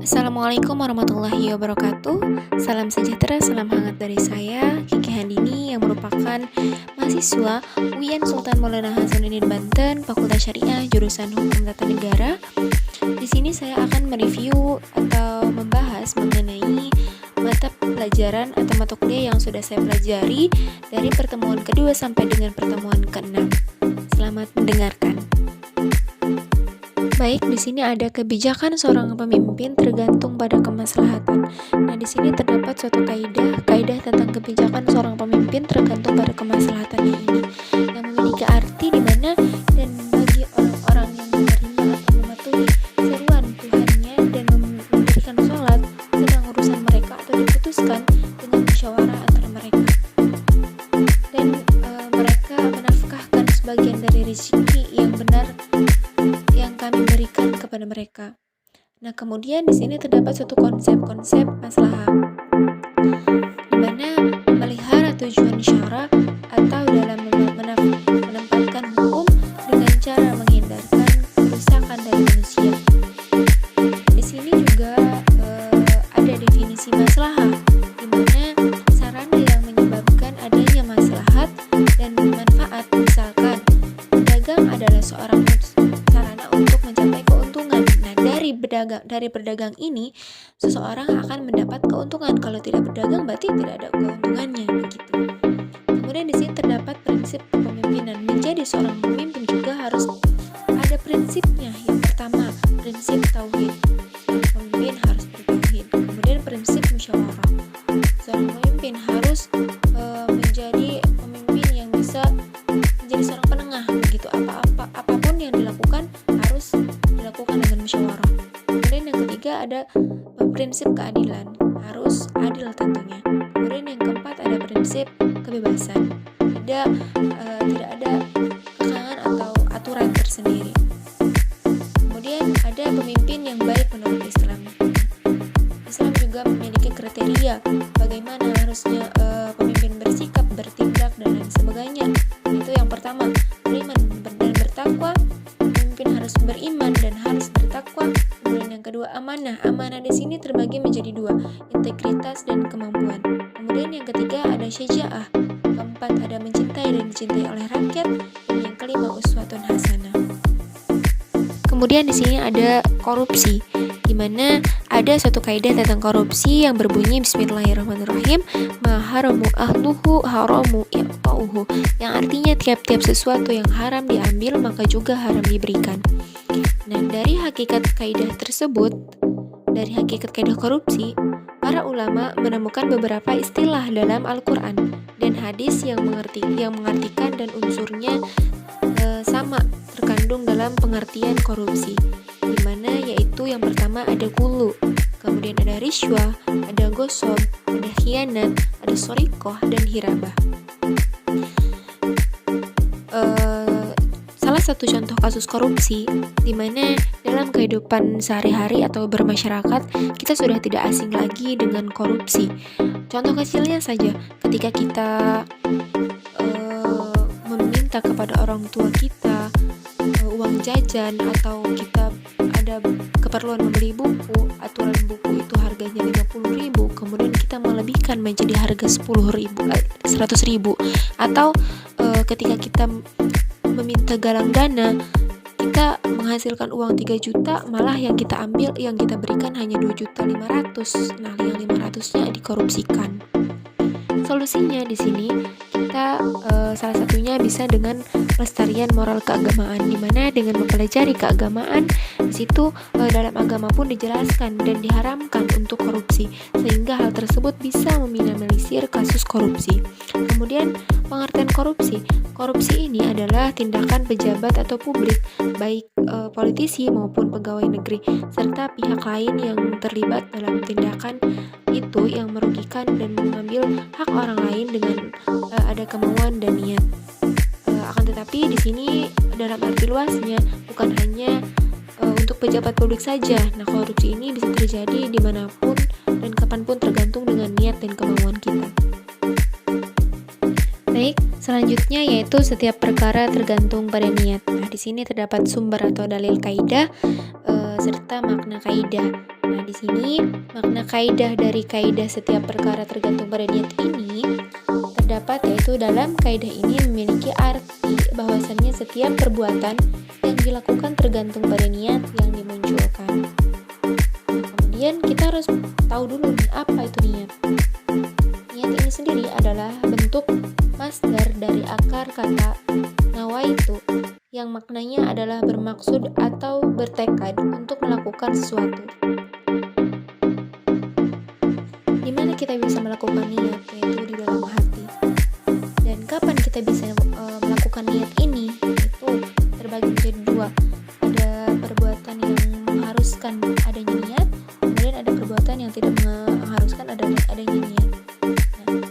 Assalamualaikum warahmatullahi wabarakatuh. Salam sejahtera, salam hangat dari saya, Kiki Handini, yang merupakan mahasiswa UIN Sultan Maulana Hasanuddin Banten, Fakultas Syariah, jurusan Hukum Tata Negara. Di sini saya akan mereview atau membahas mengenai mata pelajaran atau mata kuliah yang sudah saya pelajari dari pertemuan kedua sampai dengan pertemuan ke-6. Selamat mendengarkan. Baik, di sini ada kebijakan seorang pemimpin tergantung pada kemaslahatan. Nah, di sini terdapat suatu kaidah tentang kebijakan seorang pemimpin tergantung pada kemaslahatannya ini, yang memiliki arti di mana dan bagi orang-orang yang menerima atau mematuhi seruan Tuhannya dan mendirikan sholat sedang urusan mereka atau diputuskan dengan musyawarah antara mereka. Dan mereka menafkahkan sebagian dari rezeki yang benar yang kami berikan kepada mereka. Nah, kemudian di sini terdapat suatu konsep maslahah, di mana memelihara tujuan syara atau dalam menempatkan hukum dengan cara menghindarkan kerusakan dari manusia. Di sini juga ada definisi maslahah, di mana sarana yang menyebabkan adanya maslahat dan manfaat. Misalkan, pedagang adalah seorang sarana untuk mencapai keuntungan. Nah, dari berdagang ini seseorang akan mendapat keuntungan. Kalau tidak berdagang berarti tidak ada keuntungannya, begitu. Kemudian di sini terdapat prinsip kepemimpinan. Menjadi seorang pemimpin juga harus ada prinsipnya. Yang pertama, prinsip tauhid. Pemimpin harus bertauhid. Kemudian prinsip musyawarah. Seorang pemimpin harus menjadi pemimpin yang bisa menjadi seorang penengah, begitu. Apapun yang dilakukan harus dilakukan dengan musyawarah. Kemudian yang ketiga ada prinsip keadilan, harus adil tentunya. Kemudian yang keempat ada prinsip kebebasan, tidak ada kekangan atau aturan tersendiri. Kemudian ada pemimpin yang baik menurut Islam. Islam juga memiliki kriteria bagaimana harusnya pemimpin bersikap, bertindak, dan lain sebagainya. Itu yang pertama, beriman dan bertakwa. Pemimpin harus beriman dan harus bertakwa. Kemudian yang kedua, amanah. Amanah di sini terbagi menjadi dua, integritas dan kemampuan. Kemudian yang ketiga ada syaja'ah. Keempat ada mencintai dan dicintai oleh rakyat. Dan yang kelima uswatun hasanah. Kemudian di sini ada korupsi, di mana ada suatu kaidah tentang korupsi yang berbunyi Bismillahirrahmanirrahim, ma haramu ahluhu haramu ya'tauhu, yang artinya tiap-tiap sesuatu yang haram diambil maka juga haram diberikan. Nah, dari hakikat kaidah tersebut, dari hakikat kaidah korupsi, para ulama menemukan beberapa istilah dalam Al-Quran dan hadis yang mengartikan dan unsurnya sama terkandung dalam pengertian korupsi, di mana yaitu yang pertama ada gulu, kemudian ada riswah, ada gosok, ada khianat, ada sorikoh, dan hirabah. Salah satu contoh kasus korupsi di mana dalam kehidupan sehari-hari atau bermasyarakat kita sudah tidak asing lagi dengan korupsi. Contoh kecilnya saja, ketika kita meminta kepada orang tua kita uang jajan, atau kita ada keperluan membeli buku, aturan buku itu harganya 50.000, kemudian kita melebihkan menjadi harga 100.000, atau ketika kita meminta galang dana, kita menghasilkan uang 3 juta, malah yang kita ambil, yang kita berikan hanya 2.500.000. Nah, yang 500-nya dikorupsikan. Solusinya di sini kita salah satunya bisa dengan pelestarian moral keagamaan, di mana dengan mempelajari keagamaan di situ dalam agama pun dijelaskan dan diharamkan untuk korupsi, sehingga hal tersebut bisa meminimalisir kasus korupsi. Kemudian pengertian korupsi ini adalah tindakan pejabat atau publik, baik politisi maupun pegawai negeri serta pihak lain yang terlibat dalam tindakan itu yang merugikan dan mengambil hak orang lain dengan ada kemauan dan niat. Akan tetapi di sini dalam arti luasnya bukan hanya untuk pejabat publik saja. Nah, korupsi ini bisa terjadi dimanapun dan kapanpun tergantung dengan niat dan kemauan kita. Baik, selanjutnya yaitu setiap perkara tergantung pada niat. Nah, di sini terdapat sumber atau dalil kaidah serta makna kaidah. Nah, di sini makna kaidah dari kaidah setiap perkara tergantung pada niat ini terdapat, yaitu dalam kaidah ini memiliki arti bahwasannya setiap perbuatan yang dilakukan tergantung pada niat yang dimunculkan. Nah, kemudian kita harus tahu dulu nih, apa itu niat. Niat ini sendiri adalah bentuk masdar dari akar kata nawaitu yang maknanya adalah bermaksud atau bertekad untuk melakukan sesuatu. Di mana kita bisa melakukan niat, yaitu di dalam hati. Dan kapan kita bisa melakukan niat ini? Itu terbagi menjadi dua. Ada perbuatan yang mengharuskan adanya niat, kemudian ada perbuatan yang tidak mengharuskan adanya niat. Nah,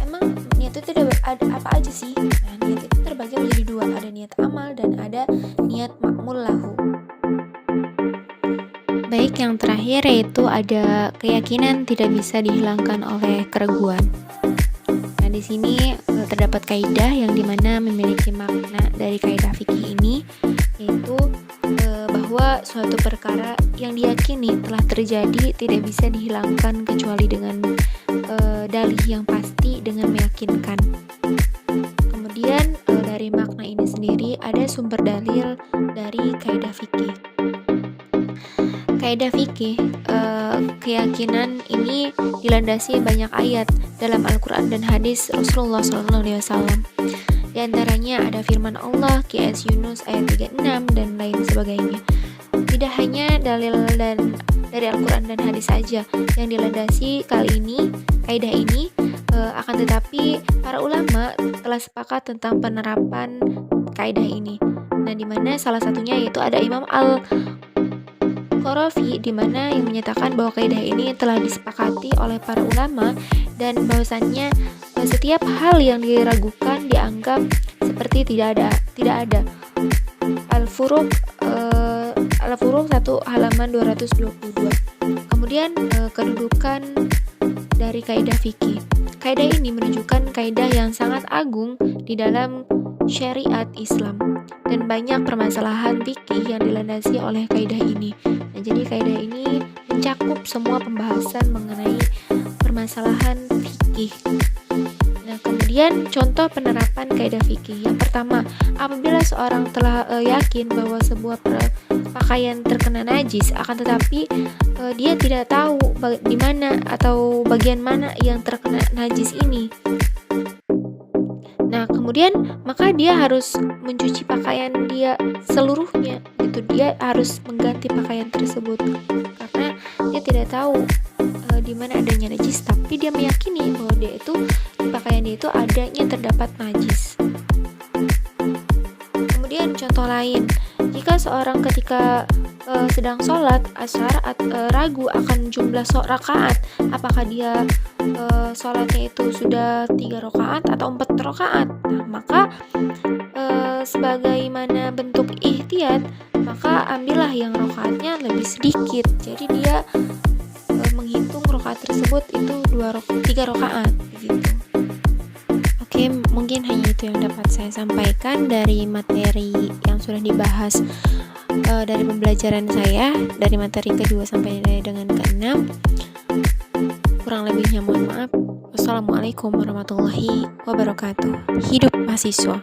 emang niat itu ada apa aja sih? Nah, niat itu terbagi menjadi dua. Ada niat amal dan ada niat ma'mul lahu. Baik, yang terakhir yaitu ada keyakinan tidak bisa dihilangkan oleh keraguan. Nah, di sini terdapat kaidah yang dimana memiliki makna dari kaidah fikih ini, yaitu bahwa suatu perkara yang diyakini telah terjadi tidak bisa dihilangkan kecuali dengan dalih yang pasti dengan meyakinkan. Kemudian dari makna ini sendiri ada sumber dalil dari kaidah fikih. Kaidah fikih, keyakinan ini dilandasi banyak ayat dalam Al-Quran dan hadis Rasulullah SAW. Di antaranya ada firman Allah QS Yunus ayat 36 dan lain sebagainya. Tidak hanya dalil dan dari Al-Quran dan hadis saja yang dilandasi kali ini, kaidah ini, akan tetapi para ulama telah sepakat tentang penerapan kaidah ini. Nah, di mana salah satunya yaitu ada Imam Al-Qarafi, di mana yang menyatakan bahwa kaidah ini telah disepakati oleh para ulama dan bahwasannya setiap hal yang diragukan dianggap seperti tidak ada. Al-Furuq 1 halaman 222. Kemudian kedudukan dari kaidah fikih. Kaidah ini menunjukkan kaidah yang sangat agung di dalam syariat Islam dan banyak permasalahan fikih yang dilandasi oleh kaidah ini. Nah, jadi kaidah ini mencakup semua pembahasan mengenai permasalahan fikih. Nah, kemudian contoh penerapan kaidah fikih. Yang pertama, apabila seorang telah yakin bahwa sebuah pakaian terkena najis, akan tetapi dia tidak tahu di mana atau bagian mana yang terkena najis ini. Nah, kemudian maka dia harus mencuci pakaian dia seluruhnya. Itu dia harus mengganti pakaian tersebut karena dia tidak tahu di mana adanya najis, tapi dia meyakini bahwa di pakaian dia itu adanya terdapat najis. Kemudian contoh lain, jika seorang ketika sedang sholat asar ragu akan jumlah rakaat, apakah dia sholatnya itu sudah 3 rakaat atau 4 rakaat, nah maka sebagaimana bentuk ihtiyat, maka ambillah yang rakaatnya lebih sedikit. Jadi dia menghitung rakaat tersebut itu 3 rakaat begitu. Oke, mungkin hanya itu yang dapat saya sampaikan dari materi yang sudah dibahas dari pembelajaran saya dari materi kedua sampai dengan ke-6. Kurang lebihnya mohon maaf. Wassalamualaikum warahmatullahi wabarakatuh. Hidup mahasiswa.